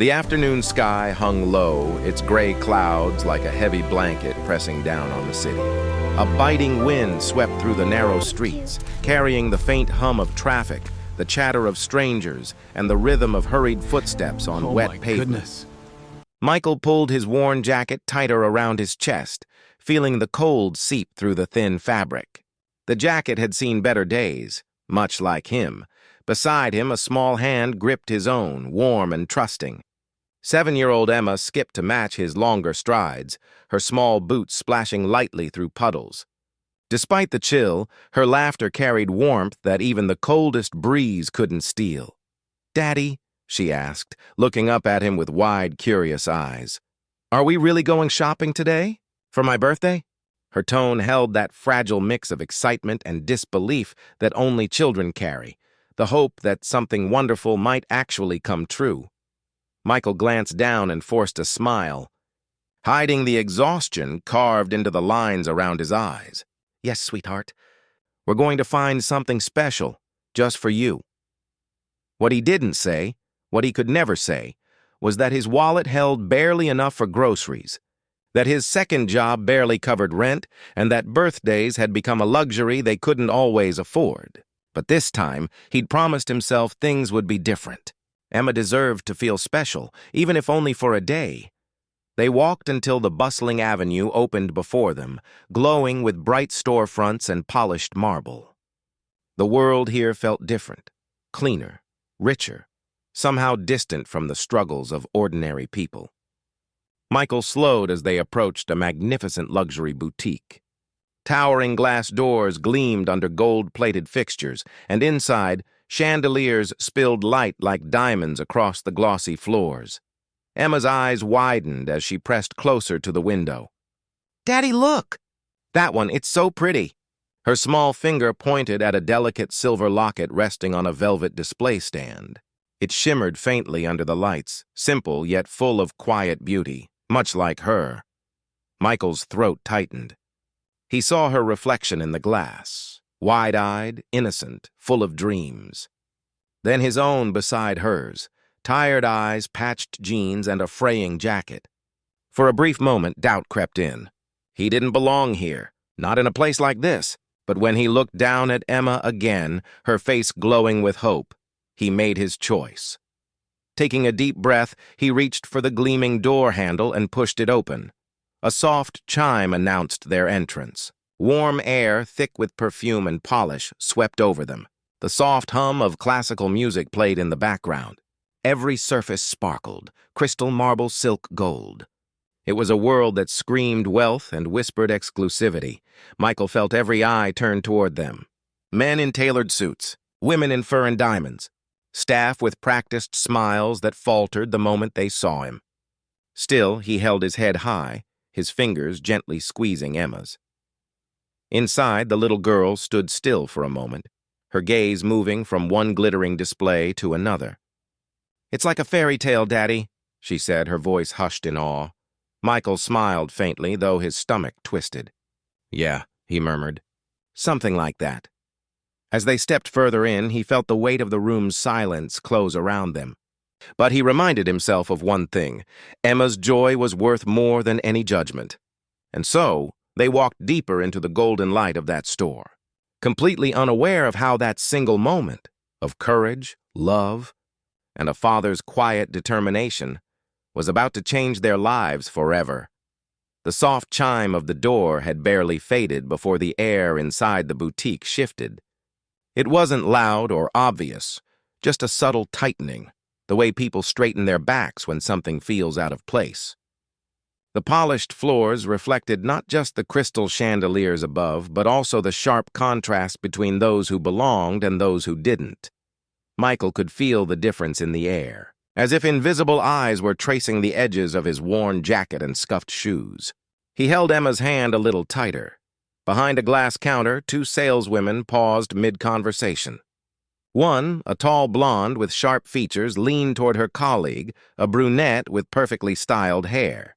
The afternoon sky hung low, its gray clouds like a heavy blanket pressing down on the city. A biting wind swept through the narrow streets, carrying the faint hum of traffic, the chatter of strangers, and the rhythm of hurried footsteps on wet pavement. Goodness. Michael pulled his worn jacket tighter around his chest, feeling the cold seep through the thin fabric. The jacket had seen better days, much like him. Beside him, a small hand gripped his own, warm and trusting. 7-year-old Emma skipped to match his longer strides, her small boots splashing lightly through puddles. Despite the chill, her laughter carried warmth that even the coldest breeze couldn't steal. "Daddy," she asked, looking up at him with wide, curious eyes, "are we really going shopping today? For my birthday?" Her tone held that fragile mix of excitement and disbelief that only children carry, the hope that something wonderful might actually come true. Michael glanced down and forced a smile, hiding the exhaustion carved into the lines around his eyes. "Yes, sweetheart. We're going to find something special, just for you." What he didn't say, what he could never say, was that his wallet held barely enough for groceries, that his second job barely covered rent, and that birthdays had become a luxury they couldn't always afford. But this time, he'd promised himself things would be different. Emma deserved to feel special, even if only for a day. They walked until the bustling avenue opened before them, glowing with bright storefronts and polished marble. The world here felt different, cleaner, richer, somehow distant from the struggles of ordinary people. Michael slowed as they approached a magnificent luxury boutique. Towering glass doors gleamed under gold-plated fixtures, and inside, chandeliers spilled light like diamonds across the glossy floors. Emma's eyes widened as she pressed closer to the window. "Daddy, look! That one, it's so pretty." Her small finger pointed at a delicate silver locket resting on a velvet display stand. It shimmered faintly under the lights, simple yet full of quiet beauty, much like her. Michael's throat tightened. He saw her reflection in the glass, wide-eyed, innocent, full of dreams. Then his own beside hers, tired eyes, patched jeans, and a fraying jacket. For a brief moment, doubt crept in. He didn't belong here, not in a place like this. But when he looked down at Emma again, her face glowing with hope, he made his choice. Taking a deep breath, he reached for the gleaming door handle and pushed it open. A soft chime announced their entrance. Warm air, thick with perfume and polish, swept over them. The soft hum of classical music played in the background. Every surface sparkled, crystal, marble, silk, gold. It was a world that screamed wealth and whispered exclusivity. Michael felt every eye turned toward them. Men in tailored suits, women in fur and diamonds, staff with practiced smiles that faltered the moment they saw him. Still, he held his head high, his fingers gently squeezing Emma's. Inside, the little girl stood still for a moment, her gaze moving from one glittering display to another. "It's like a fairy tale, Daddy," she said, her voice hushed in awe. Michael smiled faintly, though his stomach twisted. "Yeah," he murmured. "Something like that." As they stepped further in, he felt the weight of the room's silence close around them. But he reminded himself of one thing. Emma's joy was worth more than any judgment. And so, they walked deeper into the golden light of that store, completely unaware of how that single moment of courage, love, and a father's quiet determination was about to change their lives forever. The soft chime of the door had barely faded before the air inside the boutique shifted. It wasn't loud or obvious, just a subtle tightening, the way people straighten their backs when something feels out of place. The polished floors reflected not just the crystal chandeliers above, but also the sharp contrast between those who belonged and those who didn't. Michael could feel the difference in the air, as if invisible eyes were tracing the edges of his worn jacket and scuffed shoes. He held Emma's hand a little tighter. Behind a glass counter, 2 saleswomen paused mid-conversation. One, a tall blonde with sharp features, leaned toward her colleague, a brunette with perfectly styled hair.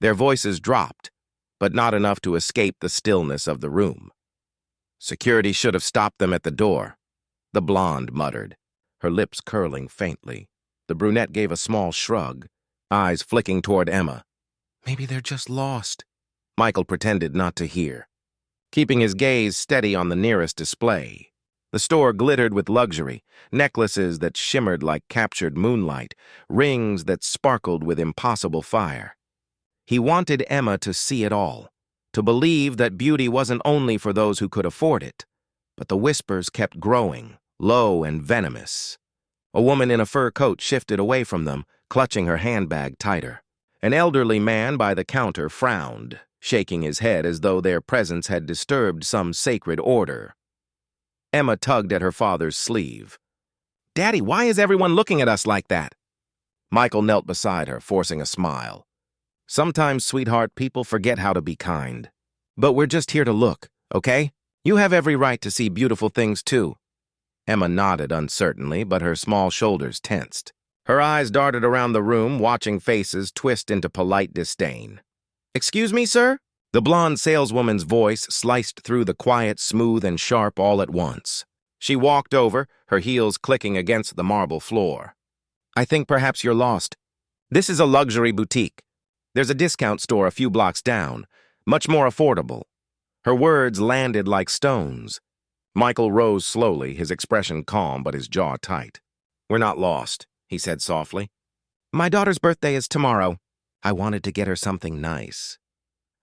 Their voices dropped, but not enough to escape the stillness of the room. "Security should have stopped them at the door," the blonde muttered, her lips curling faintly. The brunette gave a small shrug, eyes flicking toward Emma. Maybe they're just lost. Michael pretended not to hear, keeping his gaze steady on the nearest display. The store glittered with luxury, necklaces that shimmered like captured moonlight, rings that sparkled with impossible fire. He wanted Emma to see it all, to believe that beauty wasn't only for those who could afford it. But the whispers kept growing, low and venomous. A woman in a fur coat shifted away from them, clutching her handbag tighter. An elderly man by the counter frowned, shaking his head as though their presence had disturbed some sacred order. Emma tugged at her father's sleeve. Daddy, why is everyone looking at us like that? Michael knelt beside her, forcing a smile. Sometimes, sweetheart, people forget how to be kind. But we're just here to look, okay? You have every right to see beautiful things, too. Emma nodded uncertainly, but her small shoulders tensed. Her eyes darted around the room, watching faces twist into polite disdain. Excuse me, sir? The blonde saleswoman's voice sliced through the quiet, smooth, and sharp all at once. She walked over, her heels clicking against the marble floor. I think perhaps you're lost. This is a luxury boutique. There's a discount store a few blocks down, much more affordable. Her words landed like stones. Michael rose slowly, his expression calm but his jaw tight. We're not lost, he said softly. My daughter's birthday is tomorrow. I wanted to get her something nice.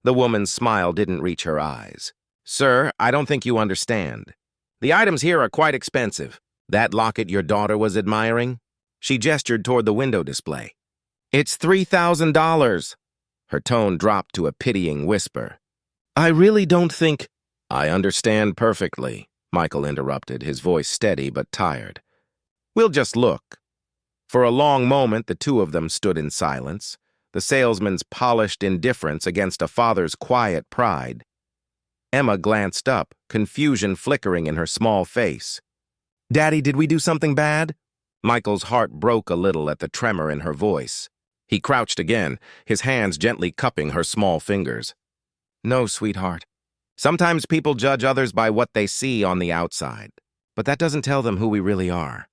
The woman's smile didn't reach her eyes. Sir, I don't think you understand. The items here are quite expensive. That locket your daughter was admiring? She gestured toward the window display. It's $3,000. Her tone dropped to a pitying whisper. I really don't think... I understand perfectly, Michael interrupted, his voice steady but tired. We'll just look. For a long moment, the two of them stood in silence, the salesman's polished indifference against a father's quiet pride. Emma glanced up, confusion flickering in her small face. Daddy, did we do something bad? Michael's heart broke a little at the tremor in her voice. He crouched again, his hands gently cupping her small fingers. No, sweetheart. Sometimes people judge others by what they see on the outside, but that doesn't tell them who we really are.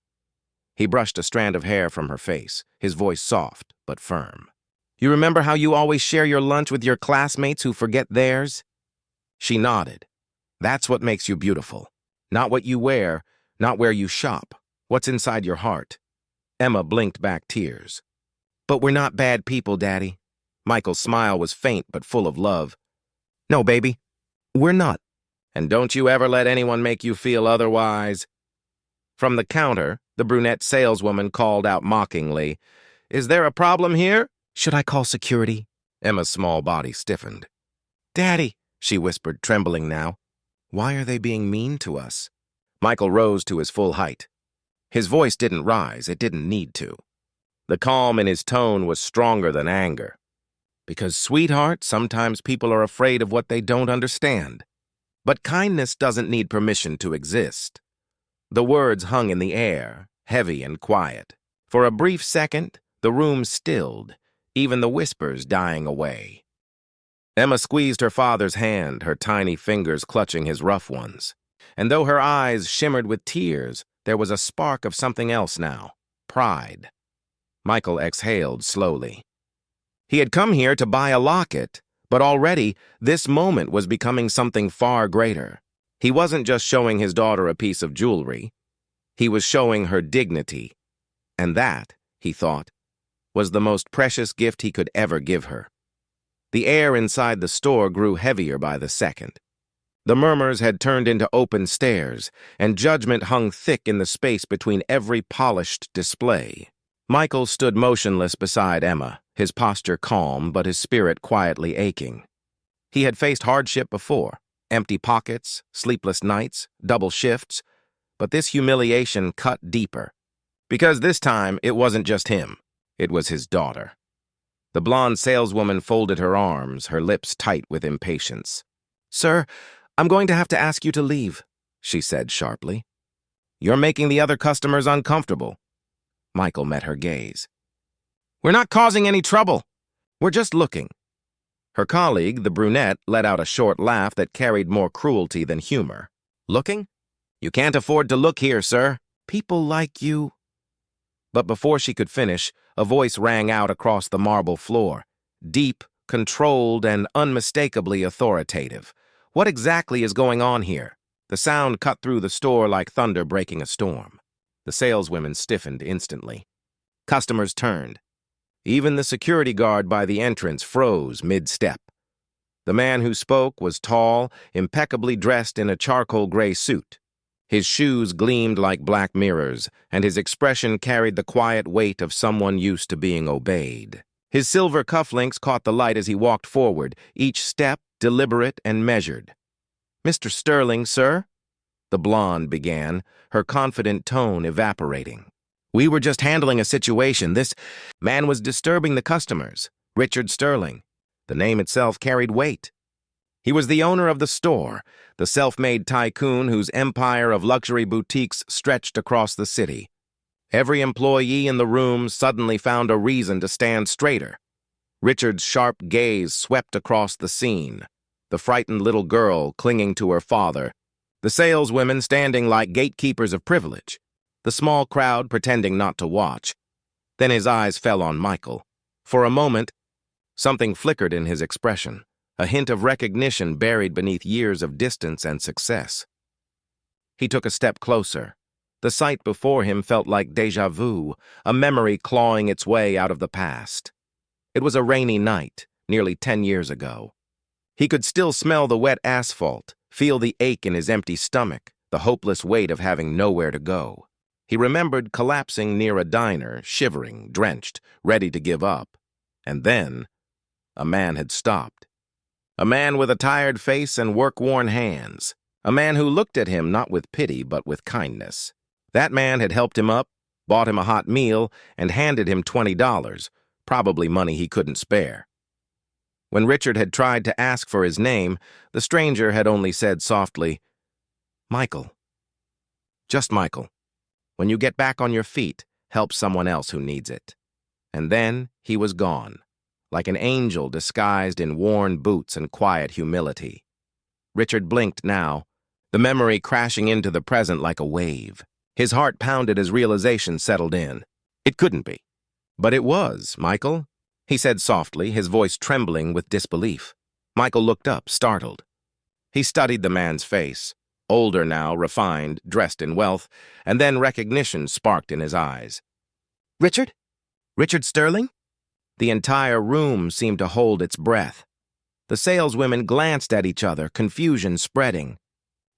He brushed a strand of hair from her face, his voice soft but firm. You remember how you always share your lunch with your classmates who forget theirs? She nodded. That's what makes you beautiful. Not what you wear, not where you shop, what's inside your heart. Emma blinked back tears. But we're not bad people, Daddy. Michael's smile was faint but full of love. No, baby, we're not. And don't you ever let anyone make you feel otherwise. From the counter, the brunette saleswoman called out mockingly, Is there a problem here? Should I call security? Emma's small body stiffened. Daddy, she whispered, trembling now. Why are they being mean to us? Michael rose to his full height. His voice didn't rise, it didn't need to. The calm in his tone was stronger than anger. Because, sweetheart, sometimes people are afraid of what they don't understand. But kindness doesn't need permission to exist. The words hung in the air, heavy and quiet. For a brief second, the room stilled, even the whispers dying away. Emma squeezed her father's hand, her tiny fingers clutching his rough ones. And though her eyes shimmered with tears, there was a spark of something else now, pride. Michael exhaled slowly. He had come here to buy a locket, but already this moment was becoming something far greater. He wasn't just showing his daughter a piece of jewelry. He was showing her dignity. And that, he thought, was the most precious gift he could ever give her. The air inside the store grew heavier by the second. The murmurs had turned into open stares, and judgment hung thick in the space between every polished display. Michael stood motionless beside Emma, his posture calm but his spirit quietly aching. He had faced hardship before, empty pockets, sleepless nights, double shifts, but this humiliation cut deeper. Because this time, it wasn't just him, it was his daughter. The blonde saleswoman folded her arms, her lips tight with impatience. Sir, I'm going to have to ask you to leave, she said sharply. You're making the other customers uncomfortable. Michael met her gaze. We're not causing any trouble. We're just looking. Her colleague, the brunette, let out a short laugh that carried more cruelty than humor. Looking? You can't afford to look here, sir. People like you. But before she could finish, a voice rang out across the marble floor. Deep, controlled, and unmistakably authoritative. What exactly is going on here? The sound cut through the store like thunder breaking a storm. The saleswomen stiffened instantly. Customers turned. Even the security guard by the entrance froze mid-step. The man who spoke was tall, impeccably dressed in a charcoal gray suit. His shoes gleamed like black mirrors, and his expression carried the quiet weight of someone used to being obeyed. His silver cufflinks caught the light as he walked forward, each step deliberate and measured. "Mr. Sterling, sir?" The blonde began, her confident tone evaporating. "We were just handling a situation. This man was disturbing the customers. Richard Sterling." The name itself carried weight. He was the owner of the store, the self-made tycoon whose empire of luxury boutiques stretched across the city. Every employee in the room suddenly found a reason to stand straighter. Richard's sharp gaze swept across the scene, the frightened little girl clinging to her father, the saleswomen standing like gatekeepers of privilege, the small crowd pretending not to watch. Then his eyes fell on Michael. For a moment, something flickered in his expression, a hint of recognition buried beneath years of distance and success. He took a step closer. The sight before him felt like déjà vu, a memory clawing its way out of the past. It was a rainy night, nearly 10 years ago. He could still smell the wet asphalt, feel the ache in his empty stomach, the hopeless weight of having nowhere to go. He remembered collapsing near a diner, shivering, drenched, ready to give up. And then a man had stopped. A man with a tired face and work-worn hands. A man who looked at him not with pity but with kindness. That man had helped him up, bought him a hot meal, and handed him $20, probably money he couldn't spare. When Richard had tried to ask for his name, the stranger had only said softly, "Michael. Just Michael. When you get back on your feet, help someone else who needs it." And then he was gone, like an angel disguised in worn boots and quiet humility. Richard blinked now, the memory crashing into the present like a wave. His heart pounded as realization settled in. It couldn't be. But it was, Michael, he said softly, his voice trembling with disbelief. Michael looked up, startled. He studied the man's face, older now, refined, dressed in wealth, and then recognition sparked in his eyes. "Richard? Richard Sterling?" The entire room seemed to hold its breath. The saleswomen glanced at each other, confusion spreading.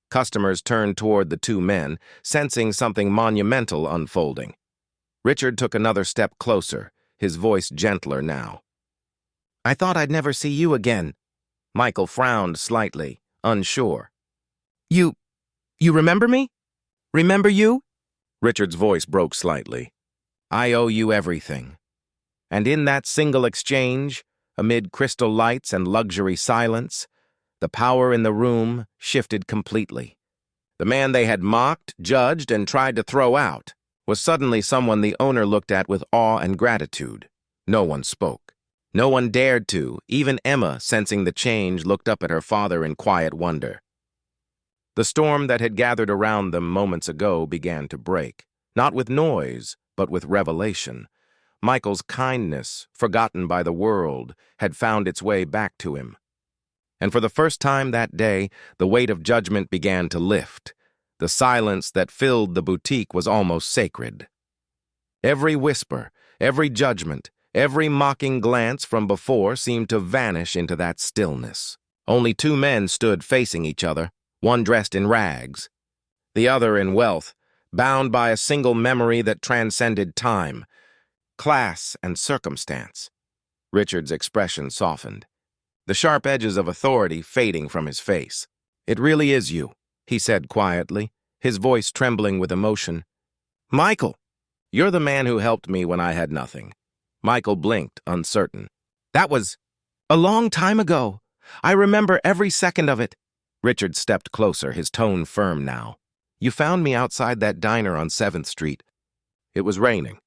Customers turned toward the two men, sensing something monumental unfolding. Richard took another step closer, his voice gentler now. "I thought I'd never see you again." Michael frowned slightly, unsure. You remember me? Remember you?" Richard's voice broke slightly. "I owe you everything." And in that single exchange, amid crystal lights and luxury silence, the power in the room shifted completely. The man they had mocked, judged, and tried to throw out was suddenly someone the owner looked at with awe and gratitude. No one spoke. No one dared to. Even Emma, sensing the change, looked up at her father in quiet wonder. The storm that had gathered around them moments ago began to break, not with noise, but with revelation. Michael's kindness, forgotten by the world, had found its way back to him. And for the first time that day, the weight of judgment began to lift. The silence that filled the boutique was almost sacred. Every whisper, every judgment, every mocking glance from before seemed to vanish into that stillness. Only two men stood facing each other, one dressed in rags, the other in wealth, bound by a single memory that transcended time, class, and circumstance. Richard's expression softened, the sharp edges of authority fading from his face. "It really is you," he said quietly, his voice trembling with emotion. "Michael, you're the man who helped me when I had nothing." Michael blinked, uncertain. "That was a long time ago. I remember every second of it." Richard stepped closer, his tone firm now. "You found me outside that diner on 7th Street. It was raining.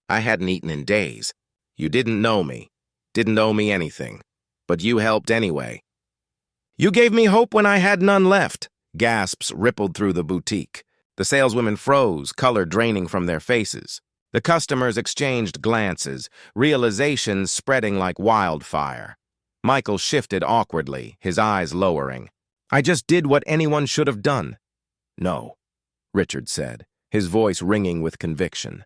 I hadn't eaten in days. You didn't owe me anything. But you helped anyway. You gave me hope when I had none left." Gasps rippled through the boutique. The saleswomen froze, color draining from their faces. The customers exchanged glances, realizations spreading like wildfire. Michael shifted awkwardly, his eyes lowering. I just did what anyone should have done. No, Richard said, his voice ringing with conviction.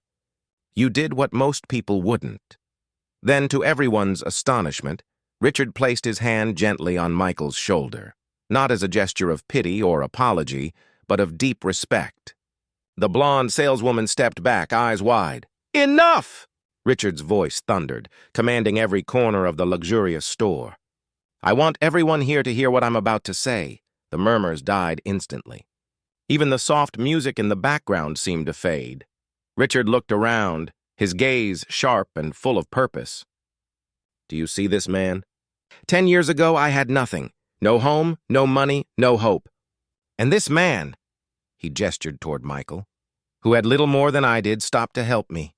You did what most people wouldn't. Then, to everyone's astonishment, Richard placed his hand gently on Michael's shoulder, not as a gesture of pity or apology, but of deep respect. The blonde saleswoman stepped back, eyes wide. Enough! Richard's voice thundered, commanding every corner of the luxurious store. I want everyone here to hear what I'm about to say. The murmurs died instantly. Even the soft music in the background seemed to fade. Richard looked around, his gaze sharp and full of purpose. Do you see this man? 10 years ago, I had nothing. No home, no money, no hope. And this man, he gestured toward Michael, who had little more than I did, stopped to help me.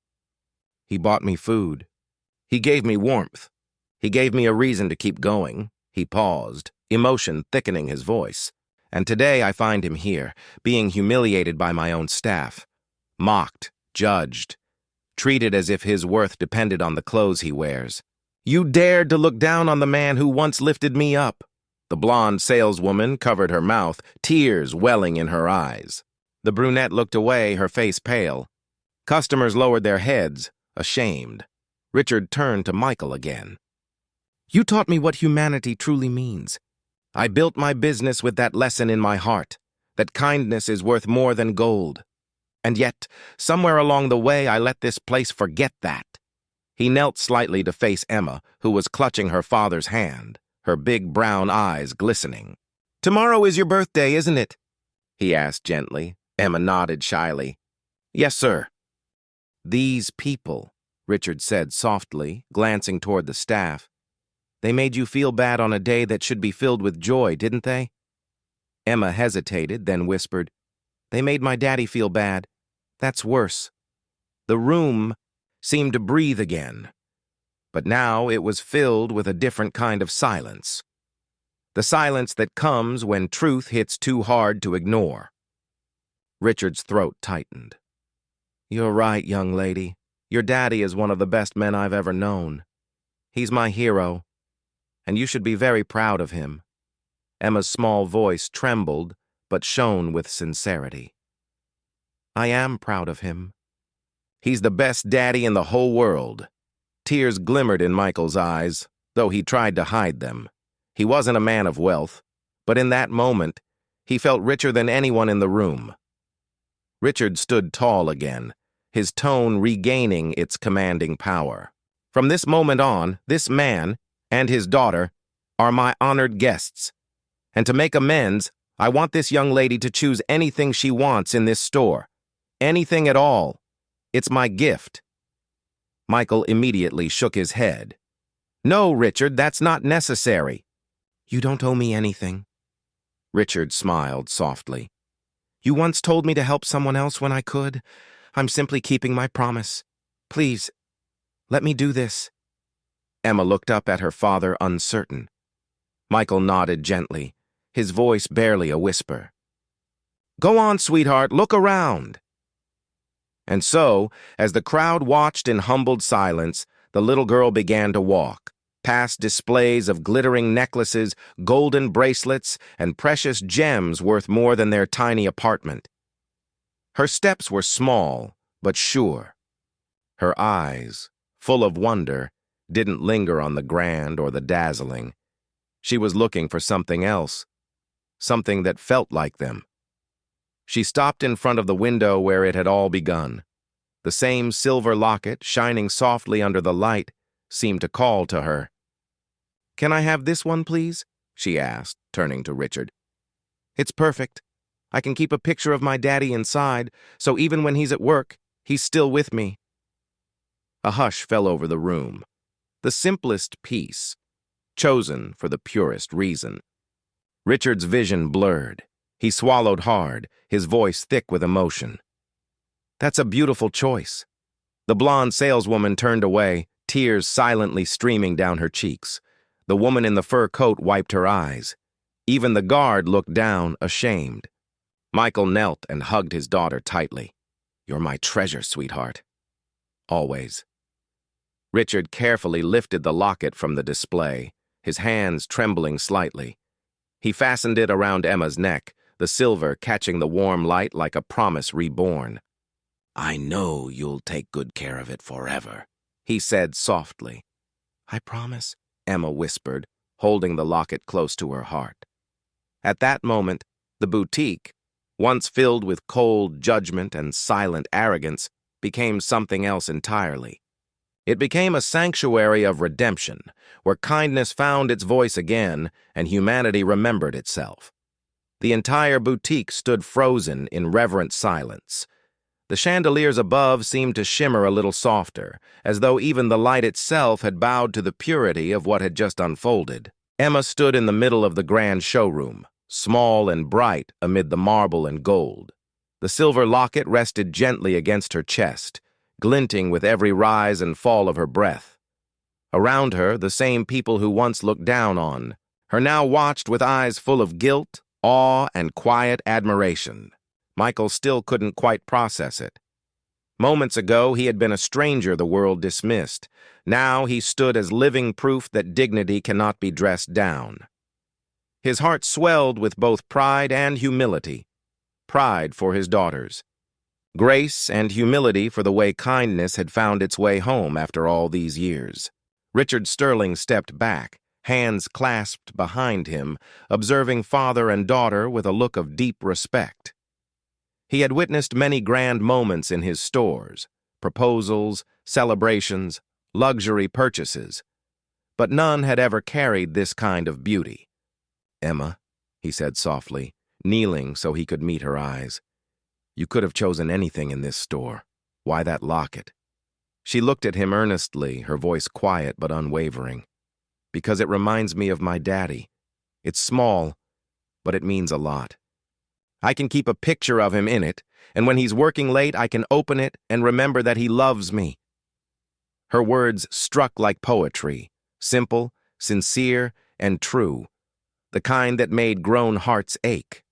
He bought me food. He gave me warmth. He gave me a reason to keep going. He paused, emotion thickening his voice. And today I find him here, being humiliated by my own staff, mocked, judged, treated as if his worth depended on the clothes he wears. You dared to look down on the man who once lifted me up. The blonde saleswoman covered her mouth, tears welling in her eyes. The brunette looked away, her face pale. Customers lowered their heads, ashamed. Richard turned to Michael again. You taught me what humanity truly means. I built my business with that lesson in my heart, that kindness is worth more than gold. And yet, somewhere along the way, I let this place forget that. He knelt slightly to face Emma, who was clutching her father's hand, her big brown eyes glistening. Tomorrow is your birthday, isn't it? He asked gently. Emma nodded shyly. Yes, sir. These people, Richard said softly, glancing toward the staff. They made you feel bad on a day that should be filled with joy, didn't they? Emma hesitated, then whispered, They made my daddy feel bad. That's worse. The room seemed to breathe again, but now it was filled with a different kind of silence. The silence that comes when truth hits too hard to ignore. Richard's throat tightened. You're right, young lady. Your daddy is one of the best men I've ever known. He's my hero, and you should be very proud of him. Emma's small voice trembled, but shone with sincerity. I am proud of him. He's the best daddy in the whole world. Tears glimmered in Michael's eyes, though he tried to hide them. He wasn't a man of wealth, but in that moment, he felt richer than anyone in the room. Richard stood tall again, his tone regaining its commanding power. From this moment on, this man and his daughter are my honored guests. And to make amends, I want this young lady to choose anything she wants in this store. Anything at all. It's my gift. Michael immediately shook his head. No, Richard, that's not necessary. You don't owe me anything. Richard smiled softly. You once told me to help someone else when I could. I'm simply keeping my promise. Please, let me do this. Emma looked up at her father, uncertain. Michael nodded gently, his voice barely a whisper. Go on, sweetheart, look around. And so, as the crowd watched in humbled silence, the little girl began to walk, past displays of glittering necklaces, golden bracelets, and precious gems worth more than their tiny apartment. Her steps were small, but sure. Her eyes, full of wonder, didn't linger on the grand or the dazzling. She was looking for something else, something that felt like them. She stopped in front of the window where it had all begun. The same silver locket, shining softly under the light, seemed to call to her. Can I have this one, please? She asked, turning to Richard. It's perfect. I can keep a picture of my daddy inside, so even when he's at work, he's still with me. A hush fell over the room. The simplest piece, chosen for the purest reason. Richard's vision blurred. He swallowed hard, his voice thick with emotion. That's a beautiful choice. The blonde saleswoman turned away, tears silently streaming down her cheeks. The woman in the fur coat wiped her eyes. Even the guard looked down, ashamed. Michael knelt and hugged his daughter tightly. You're my treasure, sweetheart. always. Richard carefully lifted the locket from the display, his hands trembling slightly. He fastened it around Emma's neck, the silver catching the warm light like a promise reborn. "I know you'll take good care of it forever," he said softly. "I promise," Emma whispered, holding the locket close to her heart. At that moment, the boutique, once filled with cold judgment and silent arrogance, became something else entirely. It became a sanctuary of redemption, where kindness found its voice again and humanity remembered itself. The entire boutique stood frozen in reverent silence. The chandeliers above seemed to shimmer a little softer, as though even the light itself had bowed to the purity of what had just unfolded. Emma stood in the middle of the grand showroom, small and bright amid the marble and gold. The silver locket rested gently against her chest, glinting with every rise and fall of her breath. Around her, the same people who once looked down on her now watched with eyes full of guilt, awe, and quiet admiration. Michael still couldn't quite process it. Moments ago, he had been a stranger the world dismissed. Now he stood as living proof that dignity cannot be dressed down. His heart swelled with both pride and humility. Pride for his daughters. Grace and humility for the way kindness had found its way home after all these years. Richard Sterling stepped back, hands clasped behind him, observing father and daughter with a look of deep respect. He had witnessed many grand moments in his stores, proposals, celebrations, luxury purchases, but none had ever carried this kind of beauty. "Emma," he said softly, kneeling so he could meet her eyes. "You could have chosen anything in this store. Why that locket?" She looked at him earnestly, her voice quiet but unwavering. "Because it reminds me of my daddy. It's small, but it means a lot. I can keep a picture of him in it, and when he's working late, I can open it and remember that he loves me." Her words struck like poetry, simple, sincere, and true, the kind that made grown hearts ache.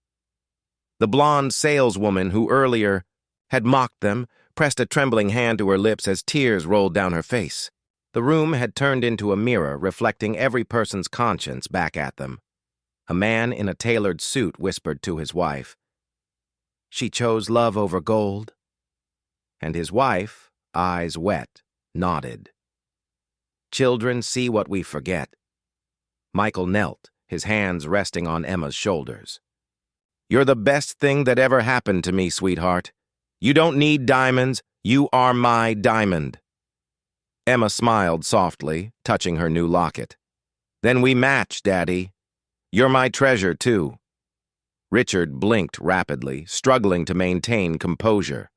The blonde saleswoman who earlier had mocked them pressed a trembling hand to her lips as tears rolled down her face. The room had turned into a mirror reflecting every person's conscience back at them. A man in a tailored suit whispered to his wife, "She chose love over gold." And his wife, eyes wet, nodded. "Children see what we forget." Michael knelt, his hands resting on Emma's shoulders. "You're the best thing that ever happened to me, sweetheart. You don't need diamonds. You are my diamond." Emma smiled softly, touching her new locket. "Then we match, Daddy. You're my treasure, too." Richard blinked rapidly, struggling to maintain composure.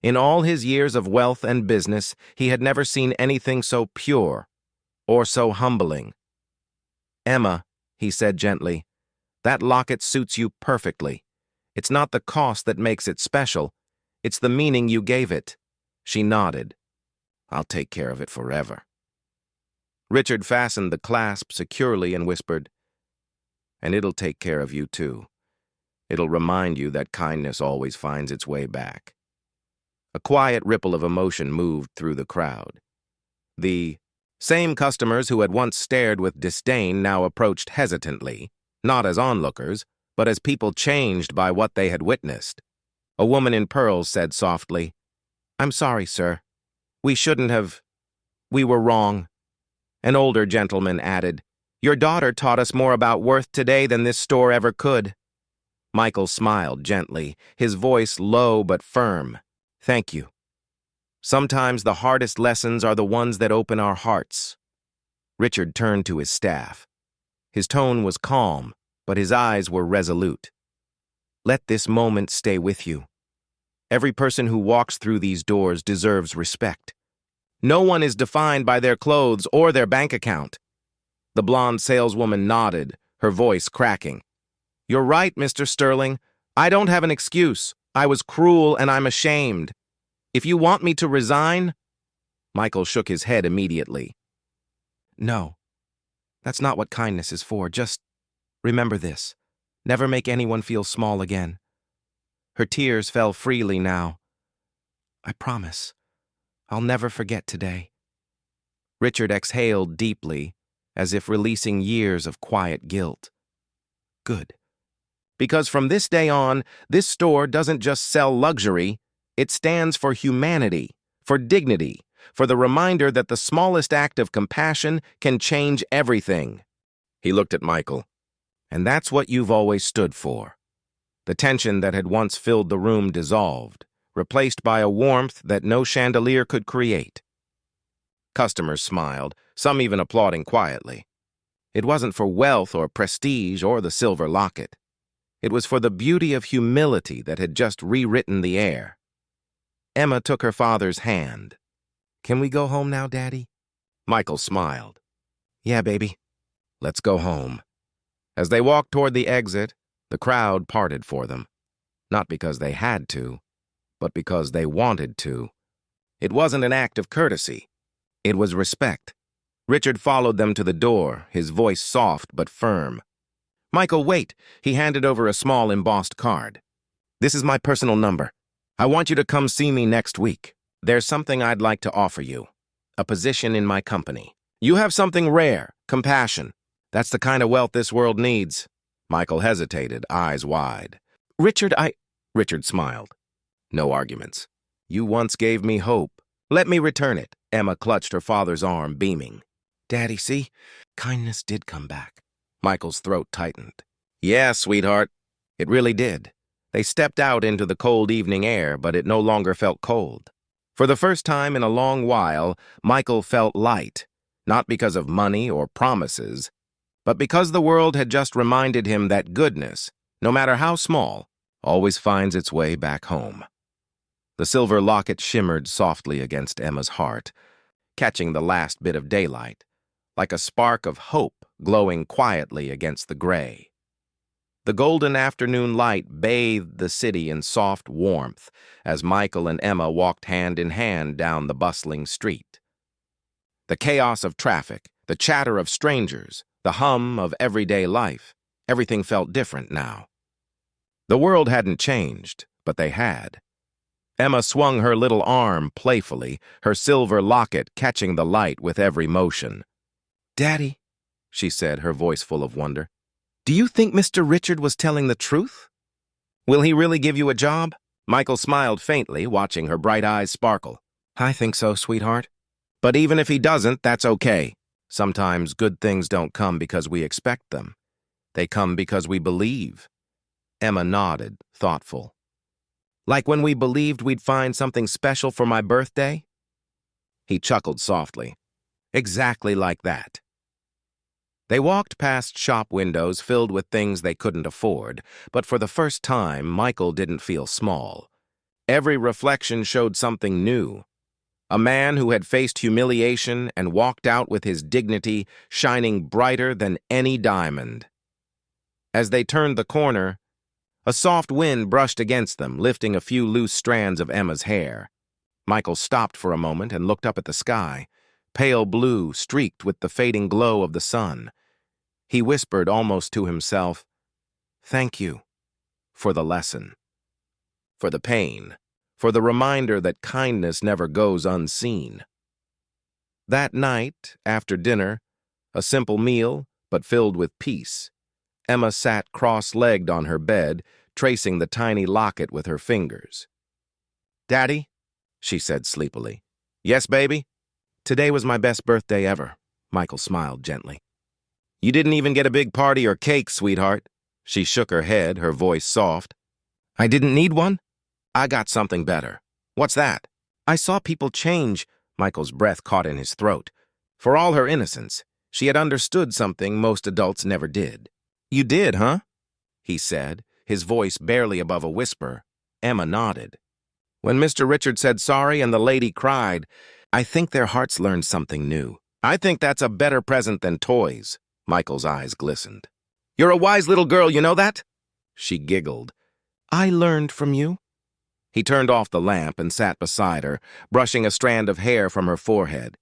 In all his years of wealth and business, he had never seen anything so pure or so humbling. "Emma," he said gently, "that locket suits you perfectly. It's not the cost that makes it special. It's the meaning you gave it." She nodded. "I'll take care of it forever." Richard fastened the clasp securely and whispered, "And it'll take care of you too. It'll remind you that kindness always finds its way back." A quiet ripple of emotion moved through the crowd. The same customers who had once stared with disdain now approached hesitantly, not as onlookers, but as people changed by what they had witnessed. A woman in pearls said softly, "I'm sorry, sir. We shouldn't have. We were wrong." An older gentleman added, "Your daughter taught us more about worth today than this store ever could." Michael smiled gently, his voice low but firm. "Thank you. Sometimes the hardest lessons are the ones that open our hearts." Richard turned to his staff. His tone was calm, but his eyes were resolute. "Let this moment stay with you. Every person who walks through these doors deserves respect. No one is defined by their clothes or their bank account." The blonde saleswoman nodded, her voice cracking. "You're right, Mr. Sterling. I don't have an excuse. I was cruel and I'm ashamed. If you want me to resign—" Michael shook his head immediately. "No, that's not what kindness is for. Just remember this. Never make anyone feel small again." Her tears fell freely now. "I promise. I'll never forget today. Richard exhaled deeply, as if releasing years of quiet guilt. Good. Because from this day on, this store doesn't just sell luxury, it stands for humanity, for dignity, for the reminder that the smallest act of compassion can change everything. He looked at Michael. And that's what you've always stood for. The tension that had once filled the room dissolved, replaced by a warmth that no chandelier could create. Customers smiled, some even applauding quietly. It wasn't for wealth or prestige or the silver locket. It was for the beauty of humility that had just rewritten the air. Emma took her father's hand. Can we go home now, Daddy? Michael smiled. Yeah, baby. Let's go home. As they walked toward the exit, the crowd parted for them. Not because they had to, but because they wanted to. It wasn't an act of courtesy. It was respect. Richard followed them to the door, his voice soft but firm. Michael, wait. He handed over a small embossed card. This is my personal number. I want you to come see me next week. There's something I'd like to offer you. A position in my company. You have something rare, compassion. That's the kind of wealth this world needs. Michael hesitated, eyes wide. Richard smiled. No arguments. You once gave me hope. Let me return it. Emma clutched her father's arm, beaming. Daddy, see? Kindness did come back. Michael's throat tightened. Yeah, sweetheart. It really did. They stepped out into the cold evening air, but it no longer felt cold. For the first time in a long while, Michael felt light, not because of money or promises, but because the world had just reminded him that goodness, no matter how small, always finds its way back home. The silver locket shimmered softly against Emma's heart, catching the last bit of daylight, like a spark of hope glowing quietly against the gray. The golden afternoon light bathed the city in soft warmth as Michael and Emma walked hand in hand down the bustling street. The chaos of traffic, the chatter of strangers, the hum of everyday life, everything felt different now. The world hadn't changed, but they had. Emma swung her little arm playfully, her silver locket catching the light with every motion. Daddy, she said, her voice full of wonder, do you think Mr. Richard was telling the truth? Will he really give you a job? Michael smiled faintly, watching her bright eyes sparkle. I think so, sweetheart. But even if he doesn't, that's okay. Sometimes good things don't come because we expect them. They come because we believe. Emma nodded, thoughtful. Like when we believed we'd find something special for my birthday? He chuckled softly. Exactly like that. They walked past shop windows filled with things they couldn't afford, but for the first time, Michael didn't feel small. Every reflection showed something new. A man who had faced humiliation and walked out with his dignity shining brighter than any diamond. As they turned the corner, a soft wind brushed against them, lifting a few loose strands of Emma's hair. Michael stopped for a moment and looked up at the sky, pale blue streaked with the fading glow of the sun. He whispered almost to himself, "Thank you for the lesson, for the pain, for the reminder that kindness never goes unseen." That night, after dinner, a simple meal, but filled with peace, Emma sat cross-legged on her bed, tracing the tiny locket with her fingers. "Daddy," she said sleepily. "Yes, baby?" "Today was my best birthday ever," Michael smiled gently. "You didn't even get a big party or cake, sweetheart." She shook her head, her voice soft. "I didn't need one? I got something better." "What's that?" "I saw people change." Michael's breath caught in his throat. For all her innocence, she had understood something most adults never did. "You did, huh?" he said, his voice barely above a whisper. Emma nodded. "When Mr. Richard said sorry and the lady cried, I think their hearts learned something new. I think that's a better present than toys." Michael's eyes glistened. "You're a wise little girl, you know that?" She giggled. "I learned from you." He turned off the lamp and sat beside her, brushing a strand of hair from her forehead.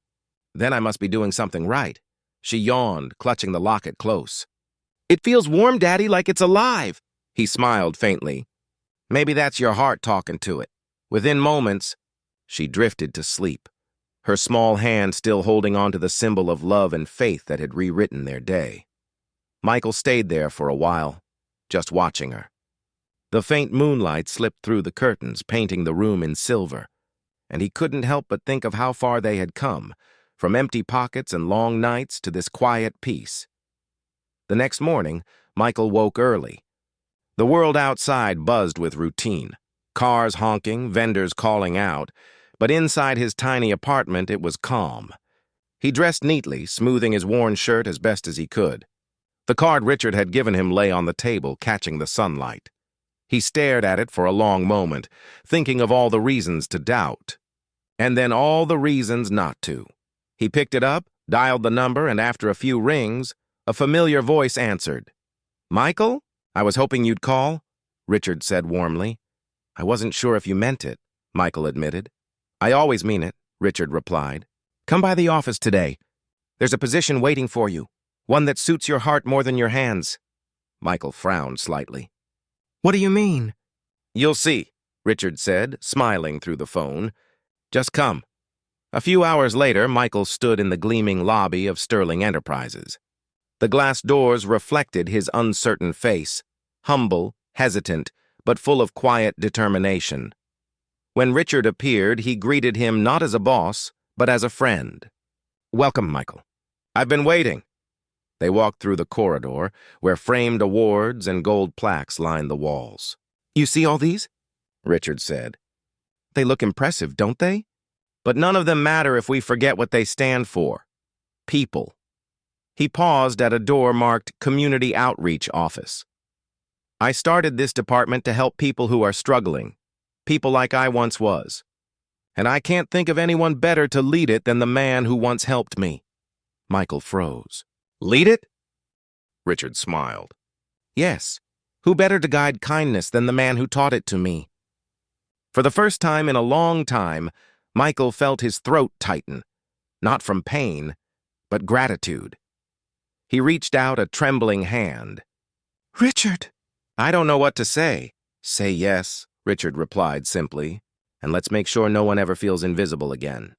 "Then I must be doing something right." She yawned, clutching the locket close. "It feels warm, Daddy, like it's alive." He smiled faintly. "Maybe that's your heart talking to it." Within moments, she drifted to sleep, her small hand still holding onto the symbol of love and faith that had rewritten their day. Michael stayed there for a while, just watching her. The faint moonlight slipped through the curtains, painting the room in silver, and he couldn't help but think of how far they had come, from empty pockets and long nights to this quiet peace. The next morning, Michael woke early. The world outside buzzed with routine, cars honking, vendors calling out, but inside his tiny apartment it was calm. He dressed neatly, smoothing his worn shirt as best as he could. The card Richard had given him lay on the table, catching the sunlight. He stared at it for a long moment, thinking of all the reasons to doubt, and then all the reasons not to. He picked it up, dialed the number, and after a few rings, a familiar voice answered. "Michael? I was hoping you'd call," Richard said warmly. "I wasn't sure if you meant it," Michael admitted. "I always mean it," Richard replied. "Come by the office today. There's a position waiting for you, one that suits your heart more than your hands." Michael frowned slightly. "What do you mean?" "You'll see," Richard said, smiling through the phone. "Just come." A few hours later, Michael stood in the gleaming lobby of Sterling Enterprises. The glass doors reflected his uncertain face, humble, hesitant, but full of quiet determination. When Richard appeared, he greeted him not as a boss, but as a friend. "Welcome, Michael. I've been waiting." They walked through the corridor, where framed awards and gold plaques lined the walls. "You see all these?" Richard said. "They look impressive, don't they? But none of them matter if we forget what they stand for. People." He paused at a door marked Community Outreach Office. "I started this department to help people who are struggling, people like I once was. And I can't think of anyone better to lead it than the man who once helped me." Michael froze. "Lead it?" Richard smiled. "Yes. Who better to guide kindness than the man who taught it to me?" For the first time in a long time, Michael felt his throat tighten, not from pain, but gratitude. He reached out a trembling hand. "Richard!" "I don't know what to say." "Say yes," Richard replied simply, "and let's make sure no one ever feels invisible again."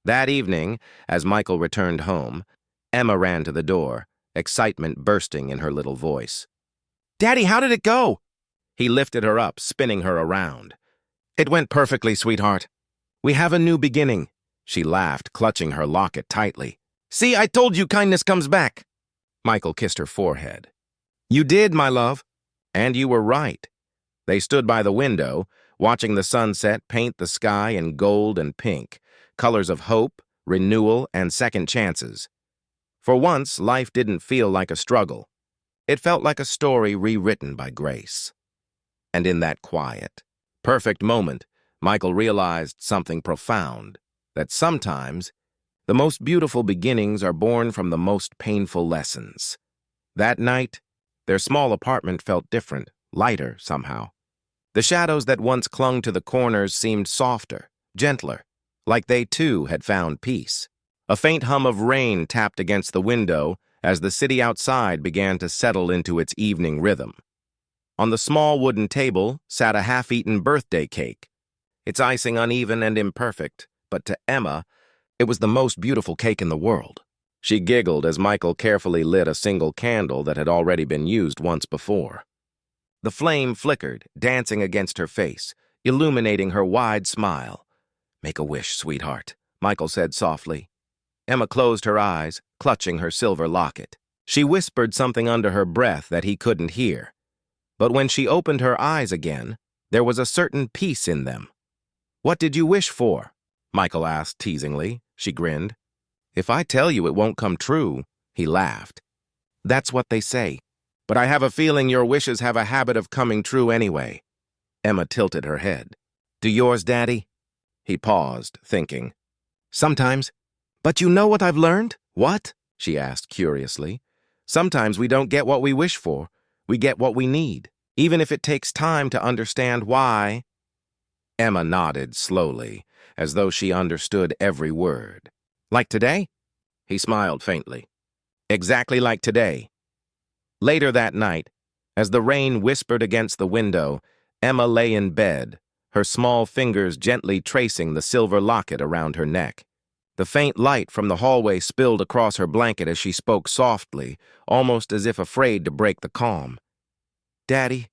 That evening, as Michael returned home, Emma ran to the door, excitement bursting in her little voice. "Daddy, how did it go?" He lifted her up, spinning her around. "It went perfectly, sweetheart. We have a new beginning." She laughed, clutching her locket tightly. "See, I told you kindness comes back." Michael kissed her forehead. "You did, my love. And you were right." They stood by the window, watching the sunset paint the sky in gold and pink, colors of hope, renewal, and second chances. For once, life didn't feel like a struggle. It felt like a story rewritten by grace. And in that quiet, perfect moment, Michael realized something profound, that sometimes the most beautiful beginnings are born from the most painful lessons. That night, their small apartment felt different, lighter somehow. The shadows that once clung to the corners seemed softer, gentler, like they too had found peace. A faint hum of rain tapped against the window as the city outside began to settle into its evening rhythm. On the small wooden table sat a half-eaten birthday cake, its icing uneven and imperfect, but to Emma, it was the most beautiful cake in the world. She giggled as Michael carefully lit a single candle that had already been used once before. The flame flickered, dancing against her face, illuminating her wide smile. "Make a wish, sweetheart," Michael said softly. Emma closed her eyes, clutching her silver locket. She whispered something under her breath that he couldn't hear. But when she opened her eyes again, there was a certain peace in them. "What did you wish for?" Michael asked teasingly. She grinned. "If I tell you, it won't come true," he laughed. "That's what they say. But I have a feeling your wishes have a habit of coming true anyway." Emma tilted her head. "Do yours, Daddy?" He paused, thinking. "Sometimes. But you know what I've learned?" "What?" she asked curiously. "Sometimes we don't get what we wish for. We get what we need, even if it takes time to understand why." Emma nodded slowly, as though she understood every word. "Like today?" He smiled faintly. "Exactly like today." Later that night, as the rain whispered against the window, Emma lay in bed, her small fingers gently tracing the silver locket around her neck. The faint light from the hallway spilled across her blanket as she spoke softly, almost as if afraid to break the calm. "Daddy,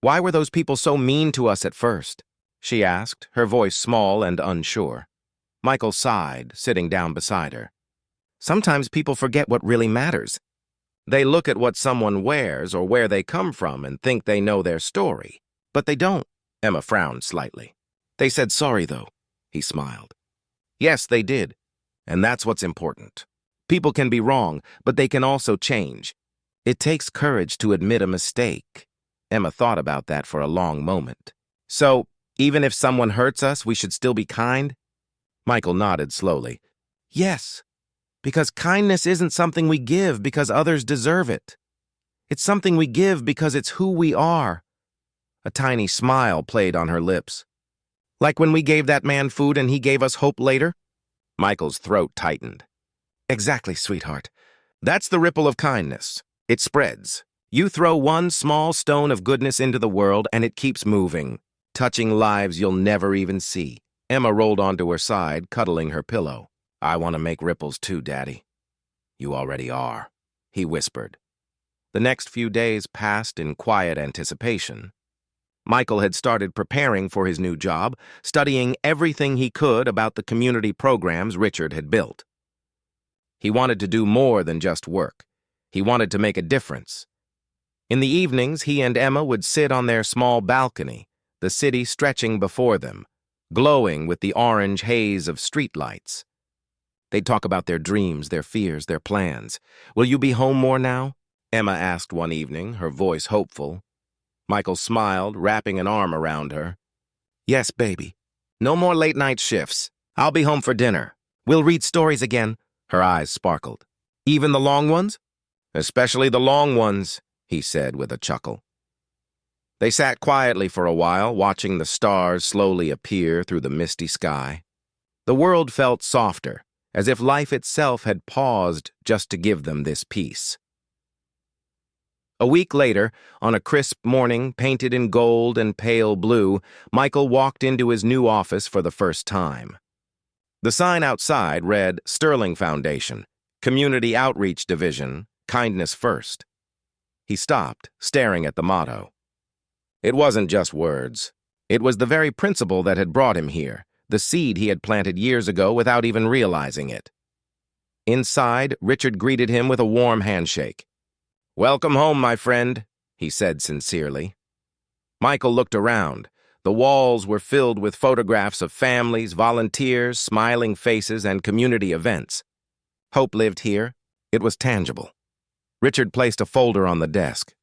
why were those people so mean to us at first?" she asked, her voice small and unsure. Michael sighed, sitting down beside her. "Sometimes people forget what really matters. They look at what someone wears or where they come from and think they know their story. But they don't." Emma frowned slightly. "They said sorry, though," he smiled. "Yes, they did. And that's what's important. People can be wrong, but they can also change. It takes courage to admit a mistake." Emma thought about that for a long moment. "So, even if someone hurts us, we should still be kind?" Michael nodded slowly. "Yes, because kindness isn't something we give because others deserve it. It's something we give because it's who we are." A tiny smile played on her lips. "Like when we gave that man food and he gave us hope later?" Michael's throat tightened. "Exactly, sweetheart. That's the ripple of kindness. It spreads. You throw one small stone of goodness into the world and it keeps moving, touching lives you'll never even see." Emma rolled onto her side, cuddling her pillow. "I want to make ripples too, Daddy." "You already are," he whispered. The next few days passed in quiet anticipation. Michael had started preparing for his new job, studying everything he could about the community programs Richard had built. He wanted to do more than just work. He wanted to make a difference. In the evenings, he and Emma would sit on their small balcony, the city stretching before them, glowing with the orange haze of streetlights. They'd talk about their dreams, their fears, their plans. "Will you be home more now?" Emma asked one evening, her voice hopeful. Michael smiled, wrapping an arm around her. "Yes, baby. No more late-night shifts. I'll be home for dinner. We'll read stories again." Her eyes sparkled. "Even the long ones?" "Especially the long ones," he said with a chuckle. They sat quietly for a while, watching the stars slowly appear through the misty sky. The world felt softer, as if life itself had paused just to give them this peace. A week later, on a crisp morning painted in gold and pale blue, Michael walked into his new office for the first time. The sign outside read Sterling Foundation, Community Outreach Division, Kindness First. He stopped, staring at the motto. It wasn't just words. It was the very principle that had brought him here, the seed he had planted years ago without even realizing it. Inside, Richard greeted him with a warm handshake. "Welcome home, my friend," he said sincerely. Michael looked around. The walls were filled with photographs of families, volunteers, smiling faces, and community events. Hope lived here. It was tangible. Richard placed a folder on the desk.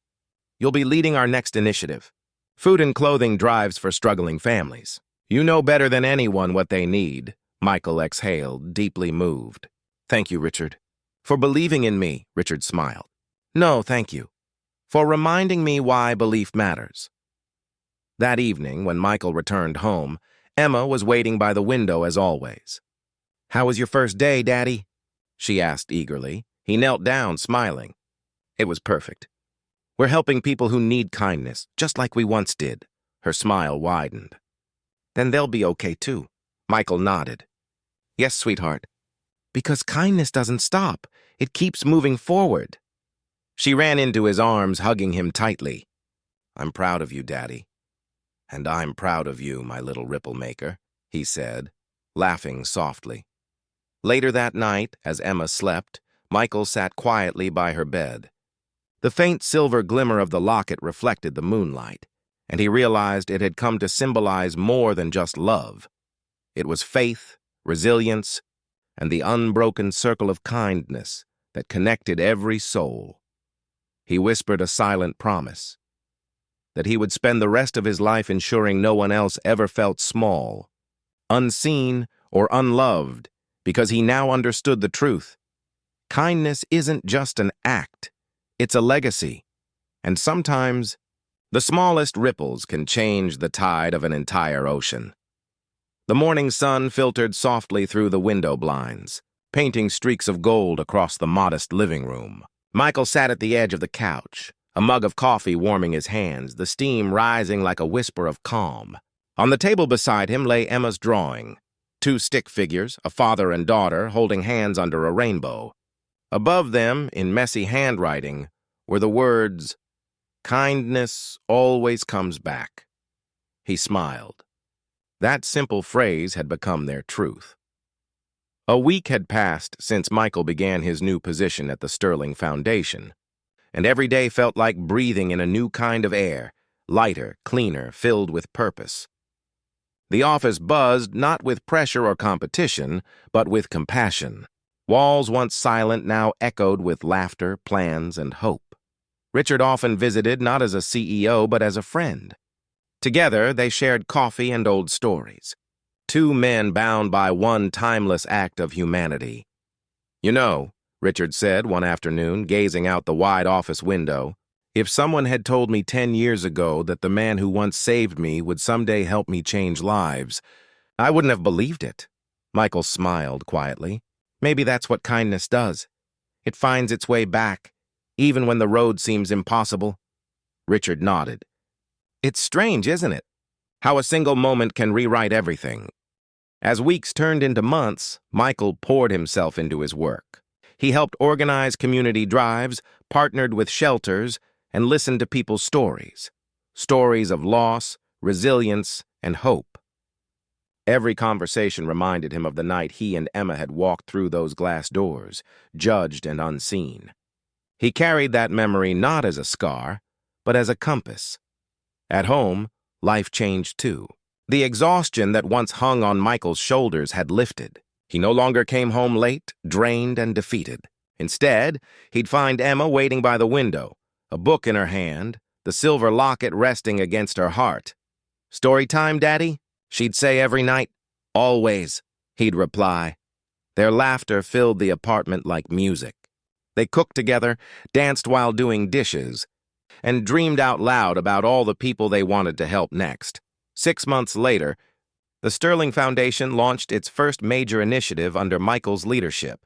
"You'll be leading our next initiative. Food and clothing drives for struggling families. You know better than anyone what they need." Michael exhaled, deeply moved. "Thank you, Richard." "For believing in me," Richard smiled. "No, thank you. For reminding me why belief matters." That evening, when Michael returned home, Emma was waiting by the window as always. "How was your first day, Daddy?" she asked eagerly. He knelt down, smiling. "It was perfect. We're helping people who need kindness, just like we once did." Her smile widened. "Then they'll be okay too." Michael nodded. "Yes, sweetheart. Because kindness doesn't stop. It keeps moving forward." She ran into his arms, hugging him tightly. "I'm proud of you, Daddy." "And I'm proud of you, my little ripple maker," he said, laughing softly. Later that night, as Emma slept, Michael sat quietly by her bed. The faint silver glimmer of the locket reflected the moonlight, and he realized it had come to symbolize more than just love. It was faith, resilience, and the unbroken circle of kindness that connected every soul. He whispered a silent promise that he would spend the rest of his life ensuring no one else ever felt small, unseen, or unloved, because he now understood the truth. Kindness isn't just an act. It's a legacy, and sometimes the smallest ripples can change the tide of an entire ocean. The morning sun filtered softly through the window blinds, painting streaks of gold across the modest living room. Michael sat at the edge of the couch, a mug of coffee warming his hands, the steam rising like a whisper of calm. On the table beside him lay Emma's drawing. Two stick figures, a father and daughter, holding hands under a rainbow. Above them, in messy handwriting, were the words, "Kindness always comes back." He smiled. That simple phrase had become their truth. A week had passed since Michael began his new position at the Sterling Foundation, and every day felt like breathing in a new kind of air, lighter, cleaner, filled with purpose. The office buzzed not with pressure or competition, but with compassion. Walls once silent now echoed with laughter, plans, and hope. Richard often visited not as a CEO but as a friend. Together, they shared coffee and old stories. Two men bound by one timeless act of humanity. "You know," Richard said one afternoon, gazing out the wide office window, "if someone had told me 10 years ago that the man who once saved me would someday help me change lives, I wouldn't have believed it." Michael smiled quietly. "Maybe that's what kindness does. It finds its way back, even when the road seems impossible." Richard nodded. "It's strange, isn't it? How a single moment can rewrite everything." As weeks turned into months, Michael poured himself into his work. He helped organize community drives, partnered with shelters, and listened to people's stories. Stories of loss, resilience, and hope. Every conversation reminded him of the night he and Emma had walked through those glass doors, judged and unseen. He carried that memory not as a scar, but as a compass. At home, life changed too. The exhaustion that once hung on Michael's shoulders had lifted. He no longer came home late, drained, and defeated. Instead, he'd find Emma waiting by the window, a book in her hand, the silver locket resting against her heart. "Story time, Daddy?" she'd say every night. "Always," he'd reply. Their laughter filled the apartment like music. They cooked together, danced while doing dishes, and dreamed out loud about all the people they wanted to help next. 6 months later, the Sterling Foundation launched its first major initiative under Michael's leadership,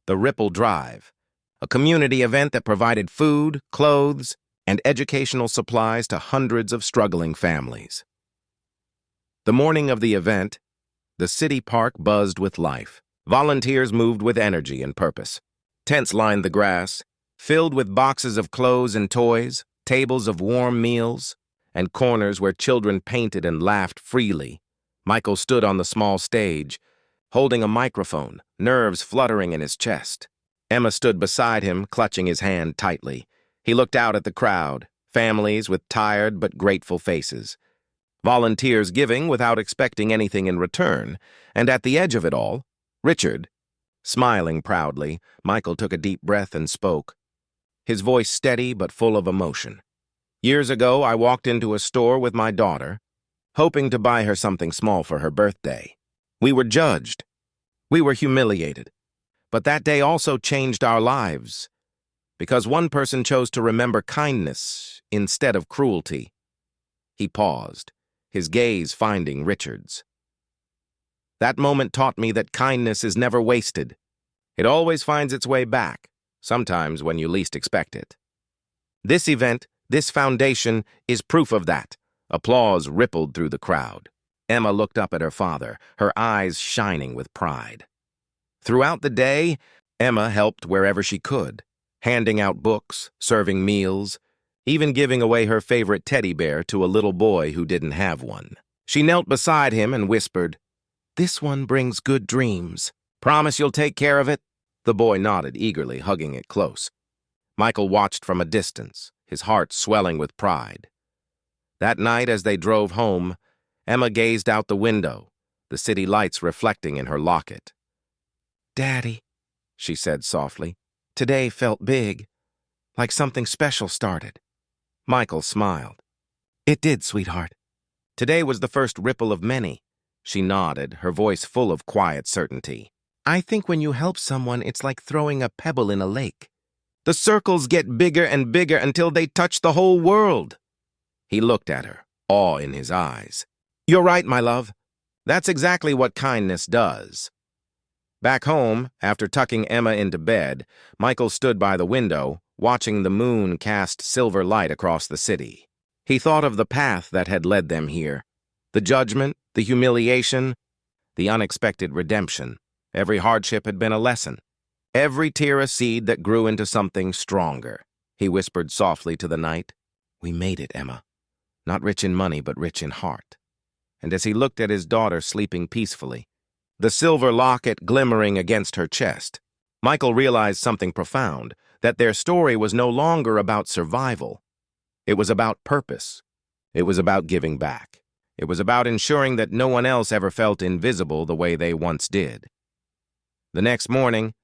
the Ripple Drive, a community event that provided food, clothes, and educational supplies to hundreds of struggling families. The morning of the event, the city park buzzed with life. Volunteers moved with energy and purpose. Tents lined the grass, filled with boxes of clothes and toys, tables of warm meals, and corners where children painted and laughed freely. Michael stood on the small stage, holding a microphone, nerves fluttering in his chest. Emma stood beside him, clutching his hand tightly. He looked out at the crowd, families with tired but grateful faces. Volunteers giving without expecting anything in return, and at the edge of it all, Richard. Smiling proudly, Michael took a deep breath and spoke, his voice steady but full of emotion. "Years ago, I walked into a store with my daughter, hoping to buy her something small for her birthday. We were judged. We were humiliated. But that day also changed our lives, because one person chose to remember kindness instead of cruelty." He paused, his gaze finding Richard's. "That moment taught me that kindness is never wasted. It always finds its way back, sometimes when you least expect it. This event, this foundation, is proof of that." Applause rippled through the crowd. Emma looked up at her father, her eyes shining with pride. Throughout the day, Emma helped wherever she could, handing out books, serving meals, even giving away her favorite teddy bear to a little boy who didn't have one. She knelt beside him and whispered, "This one brings good dreams. Promise you'll take care of it?" The boy nodded eagerly, hugging it close. Michael watched from a distance, his heart swelling with pride. That night, as they drove home, Emma gazed out the window, the city lights reflecting in her locket. "Daddy," she said softly, "today felt big, like something special started." Michael smiled. "It did, sweetheart. Today was the first ripple of many." She nodded, her voice full of quiet certainty. "I think when you help someone, it's like throwing a pebble in a lake. The circles get bigger and bigger until they touch the whole world." He looked at her, awe in his eyes. "You're right, my love. That's exactly what kindness does." Back home, after tucking Emma into bed, Michael stood by the window, watching the moon cast silver light across the city. He thought of the path that had led them here, The judgment, the humiliation, the unexpected redemption. Every hardship had been a lesson. Every tear a seed that grew into something stronger. He whispered softly to the night, "We made it, Emma. Not rich in money, but rich in heart." And as he looked at his daughter sleeping peacefully, the silver locket glimmering against her chest, Michael realized something profound, that their story was no longer about survival. It was about purpose. It was about giving back. It was about ensuring that no one else ever felt invisible the way they once did. The next morning,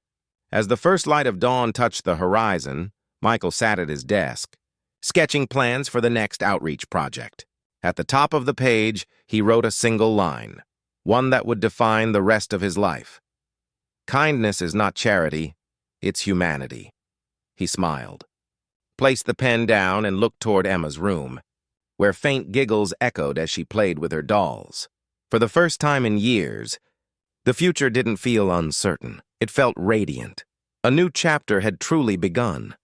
as the first light of dawn touched the horizon, Michael sat at his desk, sketching plans for the next outreach project. At the top of the page, he wrote a single line, one that would define the rest of his life. "Kindness is not charity, it's humanity." He smiled, placed the pen down, and looked toward Emma's room, where faint giggles echoed as she played with her dolls. For the first time in years, the future didn't feel uncertain. It felt radiant. A new chapter had truly begun.